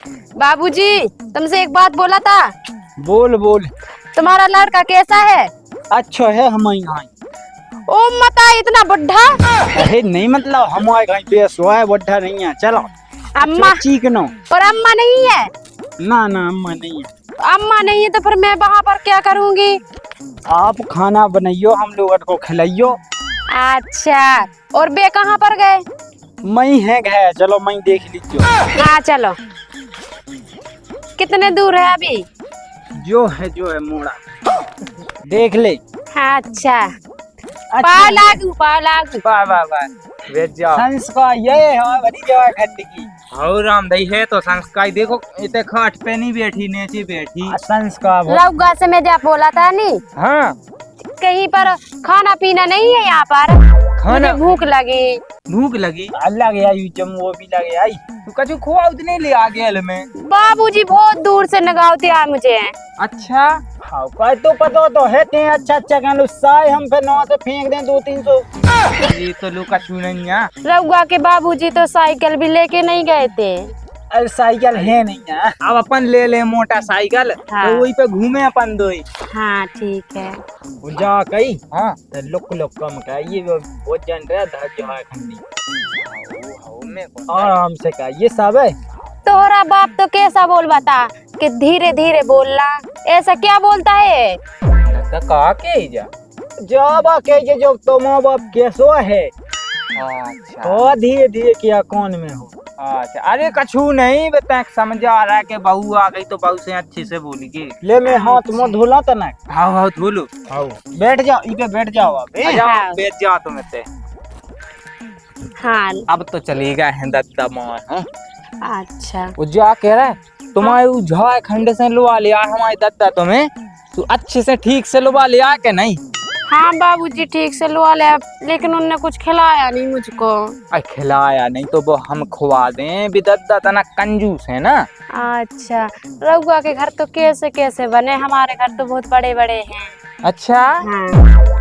बाबूजी, तुमसे एक बात बोला था। बोल बोल। तुम्हारा लड़का कैसा है? अच्छा है हम यहाँ। ओ मता इतना बुढ़ा। अरे नहीं मतलब हमारे कहीं पे सोया बुढ़ा नहीं है। चलो अम्मा चीकनो। और अम्मा नहीं है? ना ना अम्मा नहीं है। अम्मा नहीं है तो फिर मैं वहाँ पर क्या करूँगी? आप खाना बनाइयो, हम लोग को खिलाइयो। अच्छा, और बे कहाँ पर गए? मई है गए, चलो मई देख लीजिए। हाँ चलो। कितने दूर है अभी? जो है मोड़ा देख ले। हाँ, अच्छा। अच्छा पाव लागू। वाह वाह वाह, वेज जाओ। संस्कार ये है बड़ी जगह खंड की। और राम दही है तो संस्कार देखो, इतने खाट पे नहीं बैठी, नीचे बैठी। संस्कार लौगा से मैं जब बोला था नी, हाँ कहीं पर खाना पीना नहीं है यहाँ पर? खाना मुझे भूख लगी। भूख लगी। अल्लाह गया यू जम वो भी लगे आई। तू कछु खोआ उतने ले आ गया में। बाबूजी बहुत दूर से नगावते आ मुझे। अच्छा हाँ काय तो पता तो है ते अच्छा अच्छा कहलो साय हम पे नौ से फेंक दें 200-300। ये तो लोग कछु नहीं है। रउआ के बाबूजी तो साइकिल भी लेके नहीं गए थे। अरे साइकिल है नहीं है। अब अपन ले ले मोटा साइकिल। हाँ। तो वही पे घूमे अपन दो ही। हाँ ठीक है। वो जा कही हाँ तो लुक कम का ये बहुत जान रहा था जो है खंडी। आराम से का ये सब है। तोहरा बाप तो कैसा बोल बता कि धीरे धीरे बोलना, ऐसा क्या बोलता है? तो कहा के जा। जब के जो तो माँ बाप कैसो है। अच्छा और धीरे धीरे किया कौन में हो। अच्छा, अरे कछु नहीं बता, समझ आ रहा है कि बहू आ गई तो बहू से अच्छे से बोली के। ले मैं हाथ मुंह धोला तो ना। हाँ हाँ धोलो। हाँ बैठ जाओ इधर बैठ जाओ आप। हाँ। बैठ जाओ तुम इतने। हाँ अब तो चलेगा है दत्ता मार। हाँ? अच्छा। वो जा कह रहा है तुम्हारे झारखंड से लुआ लिया हमारे दत्ता तुम्हें, तू अच्छे से ठीक से लुआ लिया के नहीं? हाँ बाबूजी ठीक से लुआ लिया, लेकिन उनने कुछ खिलाया नहीं मुझको। अरे खिलाया नहीं तो वो हम खुआ दें भी, दत्ता तना कंजूस है ना। अच्छा, रउआ के घर तो कैसे कैसे बने, हमारे घर तो बहुत बड़े बड़े हैं। अच्छा हाँ।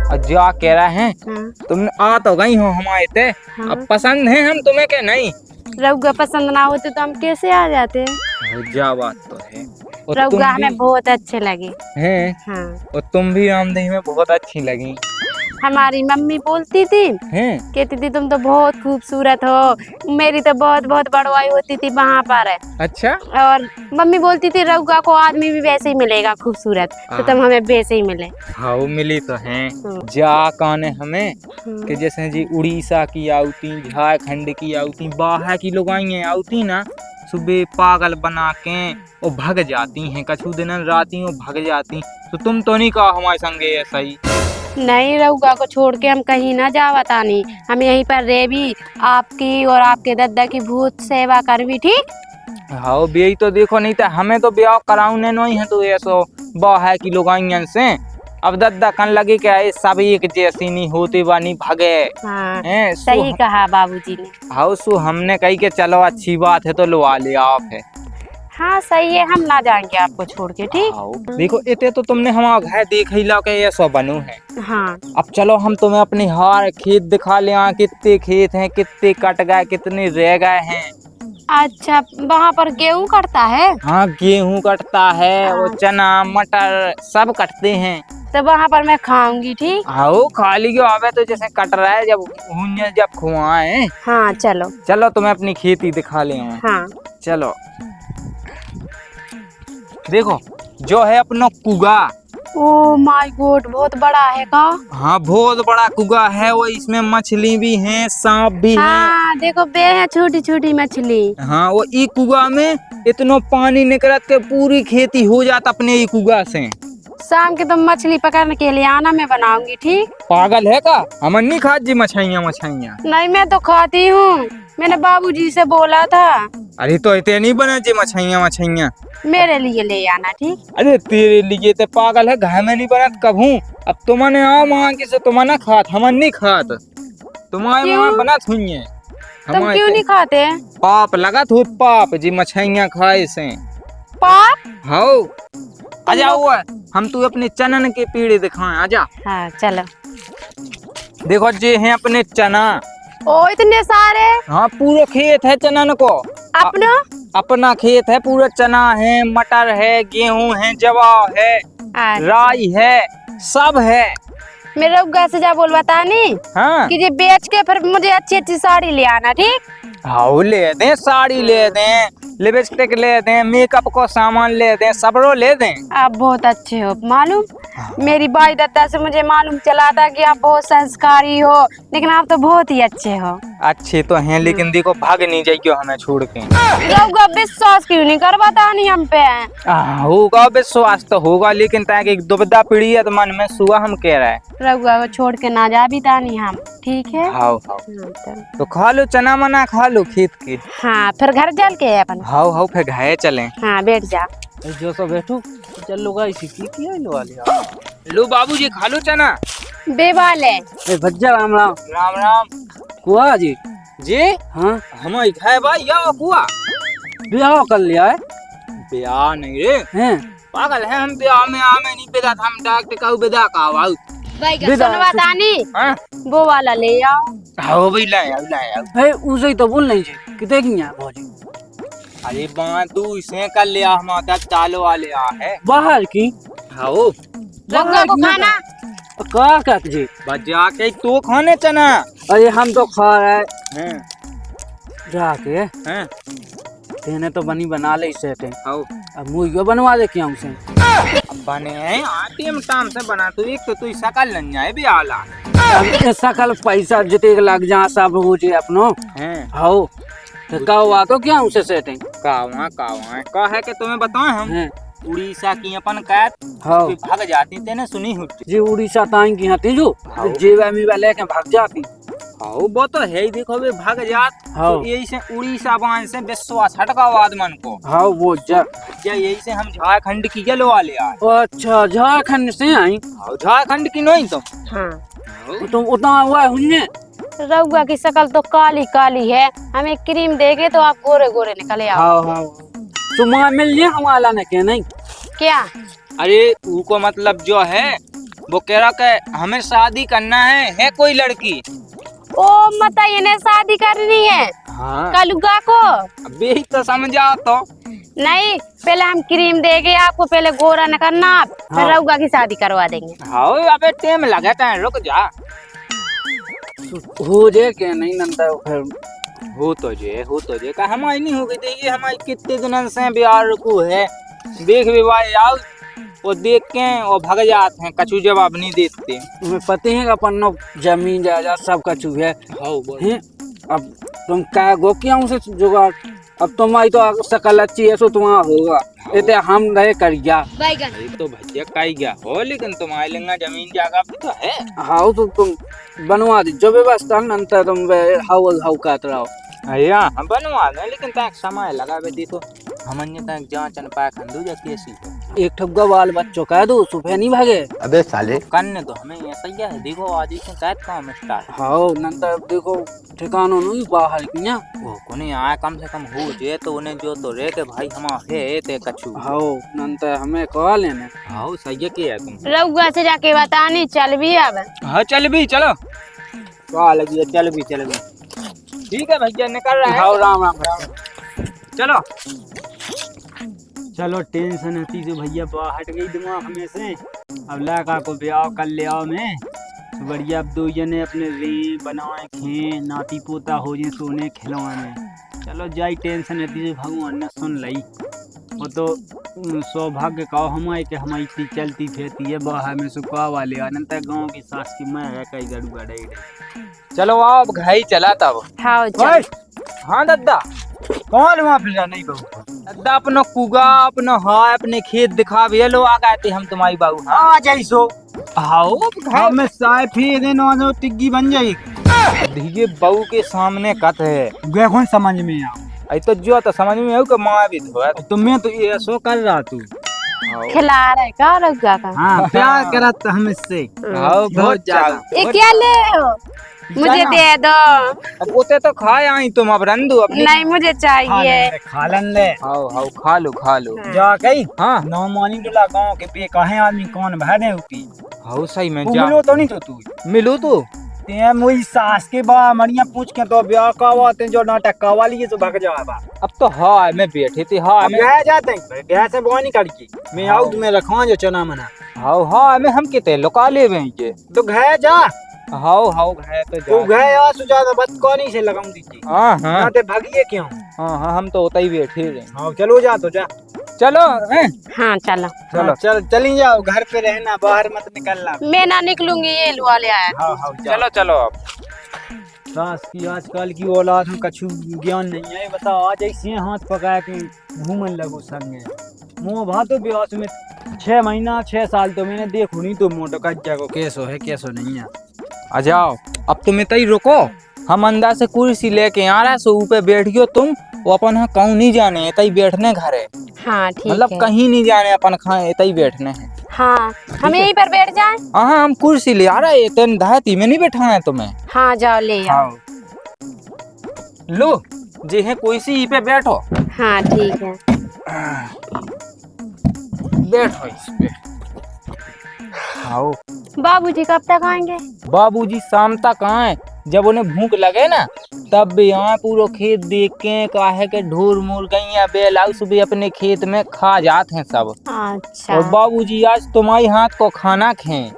और जा कह रहा है हाँ। तुम आ तो गई हो हमारे ते। हाँ। अब पसंद है हम तुम्हें के नहीं? रउआ पसंद ना होते तो हम कैसे आ जाते? जा बात तो है। और तुम रउआ भी हमें बहुत अच्छे लगे। हैं हाँ। और तुम भी रामदेही में बहुत अच्छी लगी। हमारी मम्मी बोलती थी, हैं? कहती थी तुम तो बहुत खूबसूरत हो। मेरी तो बहुत बहुत बड़वाई होती थी वहाँ पर। अच्छा और मम्मी बोलती थी रउआ को आदमी भी वैसे ही मिलेगा खूबसूरत, तो तुम हमें वैसे ही मिले। हाँ वो मिली तो हैं। हाँ। जा काने हमें कि जैसे जी उड़ीसा की आउती, झारखंड की आउती, बाहर की लोग आई आउती ना, सुबह पागल बना के वो भग जाती हैं, कछु दिन राती वो भग जाती। तो तुम तो नहीं कहा हमारे संगे ऐसा ही? नहीं, रउआ को छोड़ के हम कहीं ना जावता नहीं, हम यहीं पर रह भी, आपकी और आपके दादा की बहुत सेवा कर भी। ठीक। हाँ बेई तो देखो, नहीं तो हमें तो ब्याह कराउने नहीं है तो ऐसो बाहर की लोग आई से। अब दद्दा कन लगे क्या ये सब एक जैसी नहीं होती बानी भगे। हाँ हैं सही कहा बाबूजी ने। हाँ सो हमने कही के चलो अच्छी बात है तो लुआ लिया आप है। हाँ सही है, हम ना जाएंगे आपको छोड़ के। ठीक। हाँ देखो इतने तो तुमने हमारा घर देख ही ला के ये सब बनू है। हाँ। अब चलो हम तुम्हें अपनी हार खेत दिखा ले, कितने खेत हैं, कितने कट गए, कितने रह गए हैं। अच्छा, वहाँ पर गेहूं कटता है? हाँ गेहूं कटता है और चना मटर सब कटते हैं। तो वहाँ पर मैं खाऊंगी। ठीक। हाँ खाली क्यों आवे, तो जैसे कट रहा है जब खुआए। हाँ चलो। चलो तुम्हें अपनी खेती दिखा ले। हाँ चलो देखो जो है अपना कुगा। ओ माय गॉड, बहुत बड़ा है का? हाँ बहुत बड़ा कुगा है वो, इसमें मछली भी है, सांप भी है। हाँ देखो बे है छोटी छोटी मछली। हाँ वो ई कुगा में इतना पानी निकलत के पूरी खेती हो जाता अपने ई कुगा से। शाम के तुम मछली पकड़ने के लिए आना, मैं बनाऊंगी। ठीक। पागल है का? हम नहीं खात जी मछलियाँ। नहीं मैं तो खाती हूँ, मैंने बाबूजी से बोला था। अरे तो इतने नहीं बने जी मछलियाँ। मेरे लिए ले आना। ठीक। अरे तेरे लिए तो पागल है, घर में नहीं बनत कभू। अब तुमने आओ वहाँ की से तुमने खात, हमन नहीं खात। तुम्हारे वहाँ बनत हुई है। तुम क्यों नहीं खाते? पाप लगा थू पाप जी मछलियाँ खाए से। पाप? हाँ आजा हुआ हम तू अपने चनन के पेड़ दिखाएं, आजा। हाँ चलो। देखो जे हैं अपने चना। ओ इतने सारे? हाँ पूरा खेत है चनन को। अपना? अपना खेत है, पूरा चना है, मटर है, गेहूं है, जवार है, अच्छा। राई है, सब है। मेरे रउआ से जा बोल बता नहीं हाँ कि ये बेच के फिर मुझे अच्छी अच्छी साड़ी ले आना, ठीक? हाँ, ले दें, साड़ी ले दें, लिपस्टिक ले दें, मेकअप को सामान ले दें, सबरो ले दें। आप बहुत अच्छे हो मालूम। मेरी बाई दत्ता से मुझे मालूम चला था कि आप बहुत संस्कारी हो, लेकिन आप तो बहुत ही अच्छे हो। अच्छे तो हैं, लेकिन देखो भाग नहीं जाइयो हमें छोड़ के। रउआ विश्वास क्यों नहीं कर बता नहीं हम पे? होगा विश्वास तो होगा, लेकिन ताकि एक दुविधा पीड़ी है तो मन में सुआ हम कह रहा है। रउआ को छोड़ के ना जा भी तानी हम, ठीक है? हाँ हाँ, तो खा लो चना मना, खा लो खेत के। हाँ, फिर घर चल के अपन। हाँ हाँ, फिर घाय चले। हाँ, बैठ जा। जो सब बैठो चल लो गाइस, की किया लो वाले लो बाबूजी, खा लो चना। बेवाल है। ए भज्जा राम राम। राम राम कुआ जी। जी। हाँ हम खाए भाई या कुआ ब्याह कर लिया है? ब्याह नहीं रे, हैं पागल है हम, ब्याह में आमे नहीं बेदा, हम डॉक्टर का बेदा का आवाज। सुनवा तानी, हाँ वो वाला ले आओ। हाँ भाई, लाए आओ लाए आओ। है उसे तो बोल नहीं जी कि देखिए भौजी। अरे बातू से कर लिया हमारा चालो वाले आ है बाहर की। हाँ रउआ को खाना का जी बजा के तो खाने चना। अरे हम तो खा रहे हैं जाके, हैं तेने तो बनी बना ले इसे थे। हाँ, अब मुझे बनवा दे क्या उसे। अब बने हैं आटे में टाइम से बना, तो एक तो तू सकल लग जाए भी आला अब सकल पैसा जिते लग जा सब हो जे अपनो। हैं। हाँ तो का हुआ तो क्या उसे सेटिंग कावा का है कि तुम्हें बताएं हम हैं। उड़ीसा की अपन कैद हाँ भाग जाती तेने सुनी हुई। जी उड़ीसा ताई की हती जो हाँ। जेवा मीवा लेके भाग जाती। हाँ वो तो है ही, देखो वे भाग जात। हाँ। तो यही से उड़ीसा बांध से विश्वास हटकावाद मन को। हाँ वो जा या यही से हम झारखंड की जलो वाले आए। अच्छा झारखंड से आई। हाँ, झारखंड की नहीं तुम। हाँ। तुम उतना हुआ हुन्ने। रउआ की शक्ल तो काली काली है, हमें क्रीम देगे तो आप गोरे गोरे निकले आओ। हाँ हाँ तुम मिल जे हमारा ने के नहीं क्या? अरे उनको मतलब जो है वो कह रहा कि हमें शादी करना है कोई लड़की। ओ मता इन्हें शादी करनी है हाँ कलुगा को? अबे ही तो समझा तो। नहीं, पहले हम क्रीम देंगे आपको, पहले गोरा न करना आप, फिर हाँ। रउआ की शादी करवा देंगे। हाँ अबे टाइम लगा था, रुक जा। हो जे के नहीं नंदा फिर। हो तो जे का हमारी नहीं हो गई। देखिए हमारी कितने दिन से बिहार को है, देख भी भाई आओ वो देख के और भाग जाते हैं, कछु जवाब नहीं देते। तुम्हें पता है अपन जमीन जायदाद सब का चूहे हैं। अब तुम क्या गो क्या उसे जुगाड़। अब तुम्हारी तो शकल अच्छी है सो तुम्हारा होगा, इतने हम रहे कर गया। अरे तो भैया काई गया हो, लेकिन तुम्हारे लंगा जमीन जागा भी तो है। हाँ तो तुम बनवा दी जो व्यवस्था अंतर तुम हाउ काट रहा हो। अरे हम बनवा दें, लेकिन तक समय लगा बे। देखो हमने तक जांचन पाए खंडू जा कैसी एक ठुग्गा बाल बच्चों कह दो सुबह नहीं भागे। अबे साले करने तो हमें ऐसा ही है। देखो आज से कैद काम स्टार्ट। हाँ नंतर देखो ठिकानों नहीं बाहर की ना वो कोने आया कम से कम हो जे तो उन्हें जो तो रे के भाई हम है ते कछु। हाँ नंतर हमें कहा लेने। हाँ सही है क्या तुम। रउआ से जाके बतानी चल भी अब। हाँ चल भी चलो, क्या लगी है, चल भी ठीक है भैया निकल रहा है। हाँ राम राम चलो चलो टेंशन हती जो भैया हट गई दिमाग में से। अब लड़का को ब्याह कर ले आओ मैं तो बढ़िया। अब दो जने अपने रे बनाए खे नाती पोता हो जाए सोने खिलौने। चलो जाई टेंशन हती जो भगवान ने सुन लई। वो तो सौभाग्य का हमारे के हमारी इतनी चलती फिरती है बाहर में सुखा वाले अनंत गाँव की सास की मैं है कई गड़ू गड़े। चलो आओ अब घाई चला तब। हाँ चल। हाँ दादा कौन वहाँ फिर नहीं बहू दादा अपना कुगा अपना हाँ अपने खेत दिखा भी लो आ गए थे हम तुम्हारी बाबू। आ जाइसो हाँ मैं साय फिर दिन टिग्गी बन जाई। ये बहू के सामने कत है गए कौन समझ में आओ। आई तो जो तो समझ में आऊ कि माँ भी धोया। तुम्हें तो ये सो कर रहा तू। खिला रहे का रउआ का? हाँ प्यार करत हम इससे हाँ बहुत ज्यादा। ये क्या ले हो? मुझे दे दो। अब उते तो खाए आई तुम, अब रंदू अपनी। नहीं मुझे चाहिए। खालन ले हाँ खा लो जा गई। हाँ नौ मानी डुला गाँव के पे कहे आदमी कौन भरे उपी। हाँ सही में तू जा मिलो तो नहीं तो तू मिलू तू ते मुई सास के बा मरिया पूछ के तो ब्याह का आते जो नाटक का वाली है तो भाग जावा बा। अब तो हाँ मैं बैठे थे हाँ अब मैं गए जाते हैं गए से बोआ नहीं करके मैं आउट में रखवा जो चना मना। हाँ मैं हम किते लुका ले ये तो गए जा हाँ है तो तू जा गए आ सुजाता बस कौन से लगाऊंगी जी हाँ हाँ ना ते भागिए क्यों। हाँ हम तो उतना ही बैठे रहे। हाँ चलो जा तो जा चलो हाँ चलो चलो चल चली जाओ घर पे रहना बाहर मत निकलना। मैं ना निकलूंगी ये लुआ ले आया। हाँ हाँ चलो चलो अब सास की आजकल की औलाद में कछु ज्ञान नहीं है। बता आज ऐसे हाथ पका के घूमन लगो संगे मुँह भातो ब्यास में 6 महीना 6 साल तो मैंने देखो नहीं तो मोटो कच्चा को कैसो है कैसो नहीं है। आ जाओ अब तुम इतना ही रुको हम अंदर से कुर्सी लेके आ रहा है सो ऊपर बैठियो तुम वो अपन हाँ कहूँ नहीं जाने इतना ही बैठने घर है हाँ ठीक मतलब है। कहीं नहीं जाने अपन खाए इतना ही बैठने हैं। हाँ हम यहीं पर बैठ जाएं। हाँ हम कुर्सी ले आ रहे हैं तेन धाती में नहीं बैठाना है तुम्हें। हाँ जाओ ले आओ। लो जे है कोई सी पे बैठो हाँ ठीक है। बैठो इस पे। आओ बाबूजी कब तक आएंगे? बाबूजी शाम तक आए जब उन्हें भूख लगे ना तब भी यहाँ पूरा खेत देख के काहे के ढोर मोर गैया बैल सुबह अपने खेत में खा जाते हैं सब। अच्छा और बाबूजी आज तुम्हारी हाथ को खाना खाएं।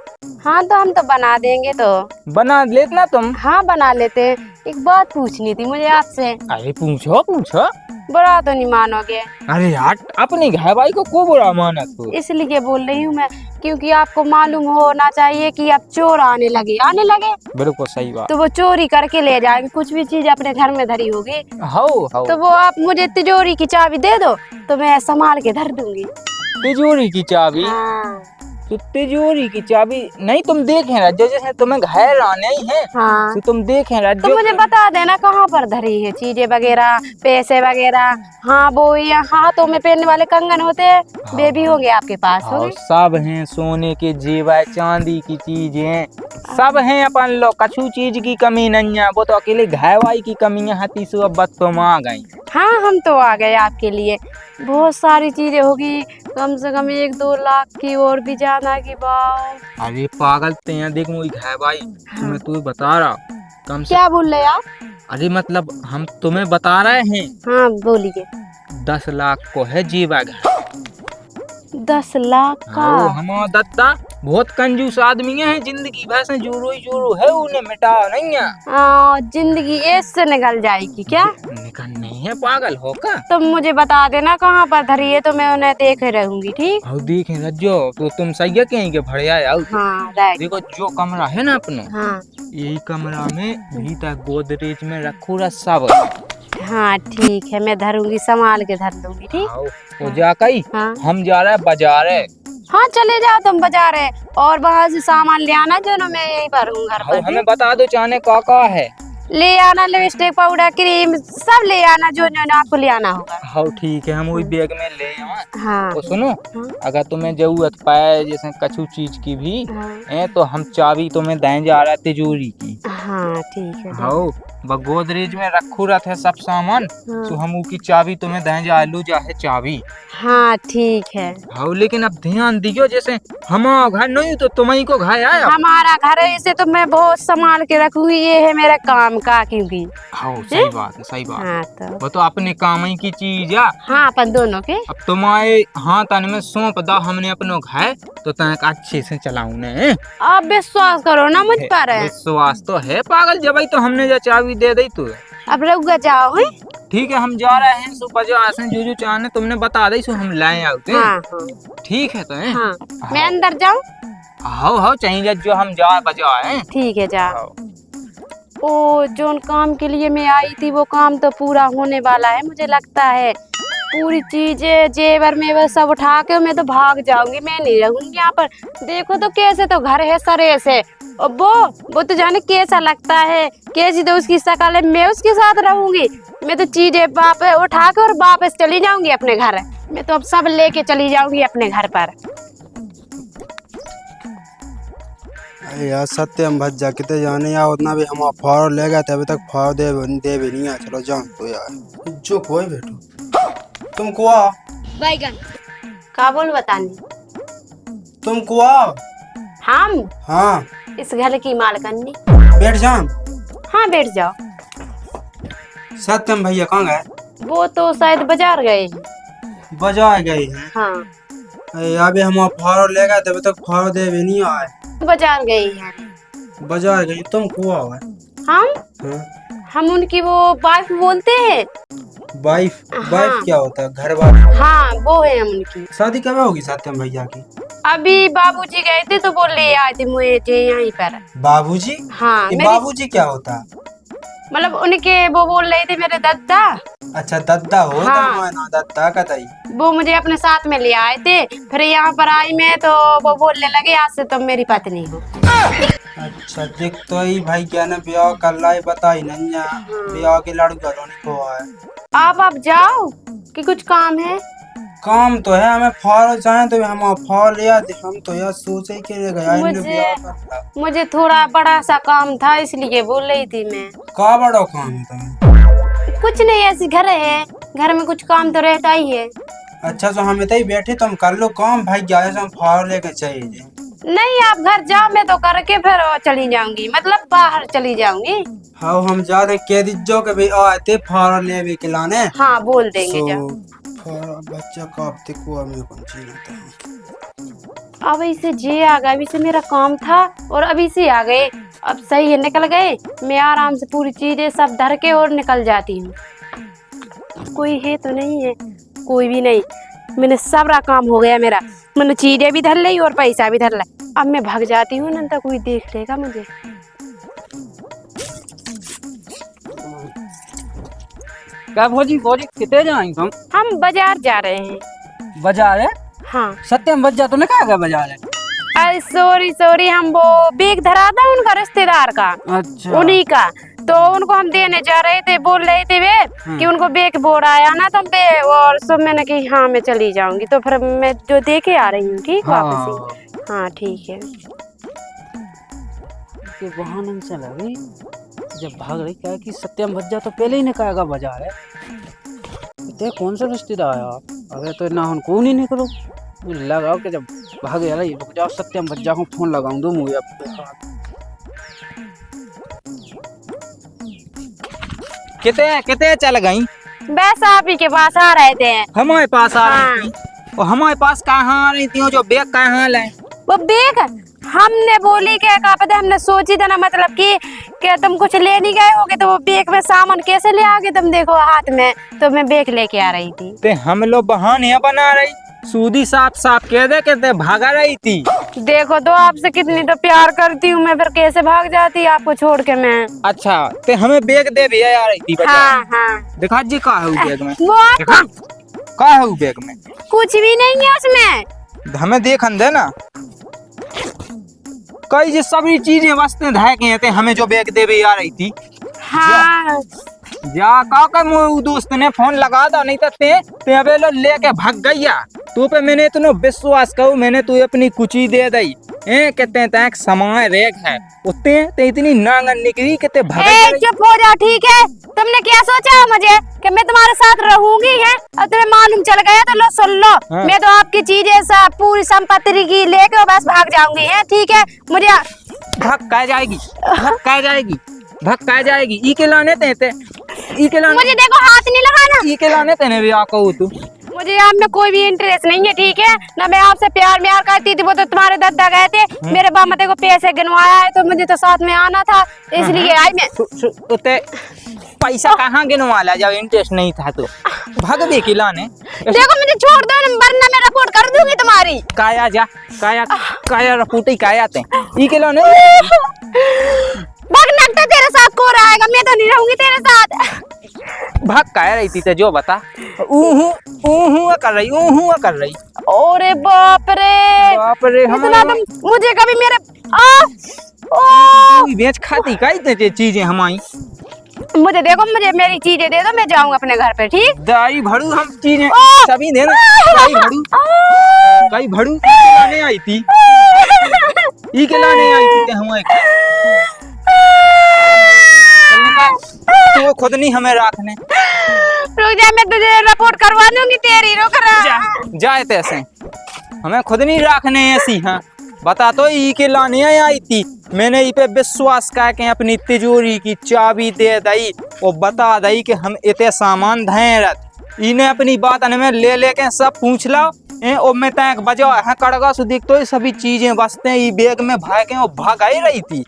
हाँ तो हम तो बना देंगे तो। बना लेतना तुम। हाँ बना लेते। एक बात पूछनी थी मुझे आपसे। अरे पूछो पूछो। बुरा तो नहीं मानोगे? अरे यार अपनी घर भाई को को बुरा माना तू। इसलिए बोल रही हूँ मैं क्योंकि आपको मालूम होना चाहिए कि अब चोर आने लगे बिल्कुल सही बात। तो वो चोरी करके ले जाएंगे कुछ भी चीज अपने घर में धरी होगी हाउ तो वो आप मुझे तिजोरी की चाबी दे दो तो मैं संभाल के धर दूंगी। तिजोरी की चाबी? हाँ। तो तिजोरी की चाबी नहीं तुम देखे ना जैसे तुम्हें घर आने ही है हाँ तो तुम देखे ना तो मुझे बता देना कहाँ पर धरी है चीजें वगैरह पैसे वगैरह। हाँ वो यहाँ हाथों में पहनने वाले कंगन होते हैं वे भी होंगे आपके पास और होंगे। सब हैं सोने के जेवर चांदी की चीजें सब हैं अपन लोग कछु चीज की कमी नहीं है। वो तो अकेले घरवाई की कमी है हती सो अब तुम आ गई। हाँ हम तो आ गए आपके लिए बहुत सारी चीजें होगी कम से कम 1-2 लाख की और भी ज्यादा की बात। अरे पागल ते यहाँ देख मुझे घरवाई तुम्हें तू बता रहा कम से क्या बोल रहे आप? अरे मतलब हम तुम्हें बता रहे हैं हाँ बोलिए। 10 लाख को है जीवा घर। 10 लाख का? हमारा दत्ता बहुत कंजूस आदमी है जिंदगी भर से जोरो है उन्हें मिटा नहीं है। जिंदगी ऐसे निकल जाएगी क्या? निकल नहीं है पागल हो का। तुम मुझे बता देना कहाँ पर धरी है तो मैं उन्हें देखे रहूंगी ठीक। हाँ देखें रज्जो तो तुम सही है कहीं के भड़िया आओ। हाँ राइट। देखो जो कमरा है ना अपना हाँ यही कमरा में भीतर गोदरेज में रखो रहा सब। हाँ ठीक है मैं धरूंगी संभाल के धर दूंगी ठीक। आओ तो जाकर हाँ हम जा रहे हैं बाजार है। हाँ चले जाओ तुम बाजार है और वहाँ से सामान ले आना जो ना मैं यहीं पर हूँ घर पर। हमें बता दो चाने का है। ले आना लिपस्टिक पाउडर क्रीम सब ले आना जो आपको ले आना होगा। हाँ ठीक है हम वही बैग में ले आए। हाँ तो सुनो हाँ। अगर तुम्हें जरूरत पाए जैसे कछु चीज की भी हाँ तो हम चाबी तुम्हें दें जा रहा है तिजोरी की। हाँ ठीक है। हाँ गोदरेज में रखो रहा था सब सामान हाँ। तो हम की चाबी तुम्हें दें जा लो जा है चाबी। हाँ ठीक है। हाँ लेकिन अब ध्यान दियो जैसे हमारा घर नहीं तो तुम्हें को घर आया। हमारा घर है इसे तो मैं बहुत संभाल के रखूंगी ये है मेरा काम का क्योंकि। हाँ सही बात है सही बात। हाँ तो वो तो अपने काम ही की चीज है। हाँ अपन दोनों के। अब तुम्हारे हाथ में सौंप दा हमने अपनो घर तो तक अच्छे से चलाऊ ने। आप विश्वास करो ना मुझ पर है। विश्वास तो है पागल जब तो हमने जो चाबी दे दी तू। अब रुक जाओ है। ठीक है हम जा रहे हैं सुबह जो आसन जो चाहने तुमने बता दी सो हम लाए आते हैं। हाँ हाँ ठीक है तो है। हाँ मैं अंदर जाऊँ? हाँ चाहिए जो हम जा बजा है। ठीक है जा। ओ जोन काम के लिए मैं आई थी वो काम तो पूरा होने वाला है मुझे लगता है। पूरी चीजें जेवर में सब उठा के मैं तो भाग जाऊंगी मैं नहीं रहूंगी यहाँ पर। देखो तो कैसे तो घर है सरे से और वो तो जाने कैसा लगता है कैसी तो उसकी शक्ल है मैं उसके साथ रहूंगी। मैं तो चीजें उठा के और वापस चली जाऊंगी अपने घर। मैं तो अब सब लेके चली जाऊंगी अपने घर पर। अरे यार सत्य हम भज जा कितने जाने यार उतना भी हम फाड़ ले गए थे अभी तक फाड़ दे भी नहीं है। चलो जान तो यार जो कोई बैठो तुम कुआ बैगन का बोल बतानी तुम कुआ हम हाँ इस घर की मालकनी। बैठ जाम। हाँ बैठ जाओ। सत्यम भैया कहाँ गए? वो तो शायद बाजार गए हैं। बाजार गए हैं। हाँ अबे हम फारो ले गए थे, अभी तक फारो दे भी नहीं आए। बाजार गए हैं। बाजार गई तुम कुआ हुआ? हम हाँ? हम उनकी वो वाइफ बोलते हैं। वाइफ? हाँ। वाइफ क्या होता है? घर वाली? हाँ वो है हम उनकी। शादी कब होगी सत्यम भैया की? अभी बाबूजी गए थे तो बोल ले आए थे मुझे यहीं पर। बाबूजी? हाँ ये मेरी बाबूजी क्या होता है? मतलब उनके वो बोल रहे थे मेरे दादा। अच्छा दद्दा हो। हाँ। ना दद्दा कतई। वो मुझे अपने साथ में ले आए थे, फिर यहाँ पर आई मैं तो वो बोलने लगे आज से तुम मेरी पत्नी हो। अच्छा देख तो ही भाई क्या ना ब्याह कर लाई बताई नहीं ब्याह के लड़का रोनी को है। आप जाओ कि कुछ काम है? काम तो है, हमें फारो चाहे तो हम फार ले आते। हम तो यार सोचे के लिए गया इन्हें ब्याह करता। मुझे थोड़ा बड़ा सा काम था इसलिए बोल रही थी मैं। का बड़ा काम है तुम्हें? कुछ नहीं, ऐसी घर है, घर में कुछ काम तो रहता ही है। अच्छा तो हम इतना ही बैठे तुम कर लो काम भाई, ज्यादा से हम फार लेके चाहिए। नहीं आप घर जाओ, मैं तो करके फिर चली जाऊंगी, मतलब बाहर चली जाऊंगी। हाँ हम जा रहे कह दीजो के भाई आते फार ले भी खिलाने। हाँ बोल देंगे जाओ। बच्चा कापते कुआ में कौन चीज। अब इसे जे आ गए, अभी से मेरा काम था और अभी से आ गए। अब सही है निकल गए, मैं आराम से पूरी चीजें सब धर के और निकल जाती हूँ। कोई है तो नहीं है? कोई भी नहीं, मैंने सबरा काम हो गया मेरा। मैंने चीजें भी धर ली और पैसा भी धर ला। अब मैं भाग जाती हूँ ना तो कोई देख लेगा मुझे। क्या भौजी भौजी कितने जाएंगे हम बाजार जा रहे हैं। बाजार है? हाँ सत्यम बज्जा तो नहीं कहा बाजार है? अरे सॉरी हम वो बैग धरा था उनका रिश्तेदार का। अच्छा उन्हीं का, तो उनको हम देने जा रहे थे। बोल रहे थे वे कि उनको बैग बोर्ड आया ना तुम पे, और सब मैंने कही हाँ मैं चली जाऊंगी, तो फिर मैं जो दे के आ रही हूँ। ठीक वापस। हाँ ठीक है। बहाना चला गई जब भाग रही क्या कि सत्यम भज्जा तो पहले ही ने कहा बाजार है। ते कौन सा रिश्तेदार है आप? अरे तो ना उनको नहीं निकलो लगाओ कि जब भाग गया रुक जाओ, सत्यम भज्जा को फोन लगाऊं दो मुझे। कितने चल गई? बस आप ही के पास आ रहे थे। हमारे पास आ रही थी और हमारे पास कहाँ आ रही थी? जो बैग कहाँ लाए? वो बैग हमने बोली क्या का पता, हमने सोची था ना मतलब कि तुम कुछ ले नहीं गए होगे तो वो बैग में सामान कैसे ले आओगे तुम, देखो हाथ में, तो मैं बैग लेके आ रही थी। ते हम लोग बहाने बना रही, सूदी साफ साफ कह दे के भागा रही थी। देखो तो आपसे कितनी तो प्यार करती हूँ मैं, फिर कैसे भाग जाती आपको छोड़ के मैं। अच्छा ते हमें बैग दे भी आ रही थी? हाँ हाँ दिखा जी का है बैग में? वो दिखा का है बैग में? कुछ भी नहीं है उसमें। हमें देखन दे ना, कई जो सभी चीजें वस्तुएं धाय के थे, हमें जो बैग दे भी आ रही थी। हाँ जा का मोर दोस्त ने फोन लगा था, नहीं तो ते अबे लो लेके भाग गया। तू पे मैंने इतना विश्वास कहूँ, मैंने तू अपनी कुची दे दी कहते तक समय रेख है उतने ते इतनी नांगन निकली कि ते भाग गई। चुप हो जा ठीक है। तुमने क्या सोचा मुझे कि मैं तुम्हारे साथ रहूंगी है? अब तुम्हें मालूम चल गया तो लो सुन लो। हाँ। मैं तो आपकी चीजें सब पूरी संपत्ति की लेके बस भाग जाऊंगी है। ठीक है मुझे भक्का जाएगी, भक्का जाएगी, भक्का जाएगी। ई के लाने ते ई के लाने, मुझे देखो हाथ नहीं लगाना। ई के लाने तेने भी आ कहू तू। मुझे आप में कोई भी इंटरेस्ट नहीं है ठीक है ना। मैं आपसे प्यार म्यार करती थी, वो तो तुम्हारे दादा गए थे, मेरे बामते को पैसे गिनवाया है तो मुझे तो साथ में आना था इसलिए आई मैं। उते पैसा कहाँ गिनवाला जब इंटरेस्ट नहीं था तो भाग दे के लाने। देखो मुझे छोड़ दो वरना मैं रिपोर्ट कर दूंगी तुम्हारी। काया जा काया काया रपूटी काया ते ई के लाने। भागना तो तेरे साथ को रहेगा, मैं तो नहीं रहूंगी तेरे साथ। भाग काया रही थी ते जो बता। ऊहू कर रही, ऊहू कर रही। ओरे बाप रे इतना तुम मुझे कभी मेरे बेच खाती काई ते चीजें हमारी। मुझे देखो मुझे मेरी चीजें दे दो, मैं जाऊंगा अपने घर पे। ठीक दाई भड़ू हम चीजें सभी देना। दाई भड़ू लाने आई थी, ई के लाने आई थी ते हमारे तो खुद नहीं हमें राखने। रुक जा मैं तुझे रिपोर्ट करवा दूंगी तेरी। रुक रहा जाए तैसे हमें खुद नहीं राखने ऐसी। हाँ बता तो ई के लाने आई थी। मैंने ई पे विश्वास करके अपनी तिजोरी की चाबी दे दई और बता दई कि हम इतने सामान धैरत। इन्हें अपनी बात में ले लेके सब पूछ लो और मैं तैक बजा है कड़गा सु देख तो सभी चीजें बसते ई बैग में भागे और भाग आई रही थी।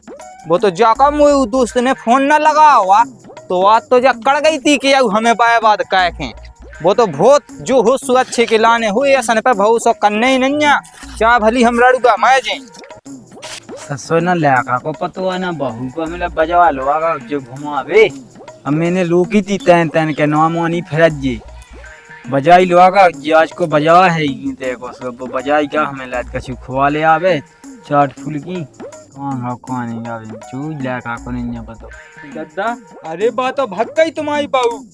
वो तो जाकर मुझे दोस्त ने फोन न लगा हुआ तो आज तो जा कड़ गई थी कि हमें बात कह। वो तो बहुत जो हो सु अच्छे के लाने हुए असन पे बहु सो करने ही नहीं चाह भली हम लड़ूगा मैं जे ससुर न लड़का को पतो है ना बहू को मतलब बजवा लो आगा जो घुमावे। अब मैंने लोकी थी तैन तैन के नामोनी फिर जी बजाई लो आगा आज को बजा है देखो सब बजाई क्या हमें लाद कछु खुआ ले आवे चाट फूल की कौन नहीं आवे चू लड़का को नहीं पता दादा। अरे बात तो भग गई तुम्हारी बहू।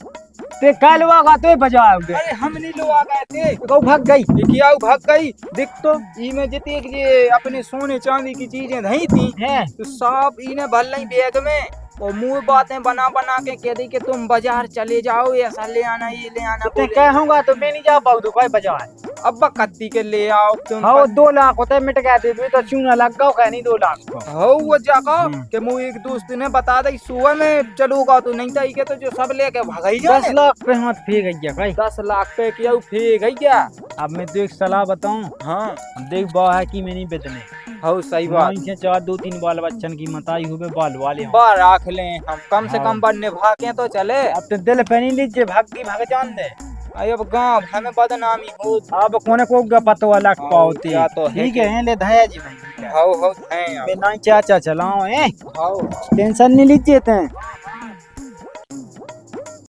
ते कल वागा तो बजाओगे। अरे हम नहीं लोग आ गए थे तो भाग गई क्या भाग गई देख तो ई में जितने ये अपने सोने चांदी की चीजें नहीं थी हैं तो सब इन्हें भल नहीं बैग में और मुंह बातें बना बना के कह दी कि तुम बाजार चले जाओ ऐसा ले आना ये ले आना ते कहूंगा तो मैं नहीं जा पाऊ तो कोई बजा है। अब कत्ती के ले आओ तुम। हाँ 2 लाख होते मिट गए थे तो चूना लग गया कह नहीं 2 लाख को। हाँ वो जाको कि मुझे एक दोस्त ने बता दी सुबह में चलूगा तो नहीं था के तो जो सब लेके भाग 10 लाख पे हाथ फे गई भाई 10 लाख पे किया फे गई। अब मैं तो एक सलाह बताऊं। हाँ देख बा है कि मैं नहीं बेचने। हाँ सही बात। इनसे 4-2-3 बाल बच्चन की मताई हुए बाल वाले हों। बार राख लें हम कम से हाँ। कम बार निभा के तो चले। अब तो दिल पे नहीं लीजिए भाग की भाग जान दे। अब गाँव हमें बदनामी हो अब कोने को पतो अलग पाओती या तो ठीक है ले धया जी भाई। हाउ हाउ हैं मैं नहीं चाचा चलाओ हाउ टेंशन नहीं लीजिए थे।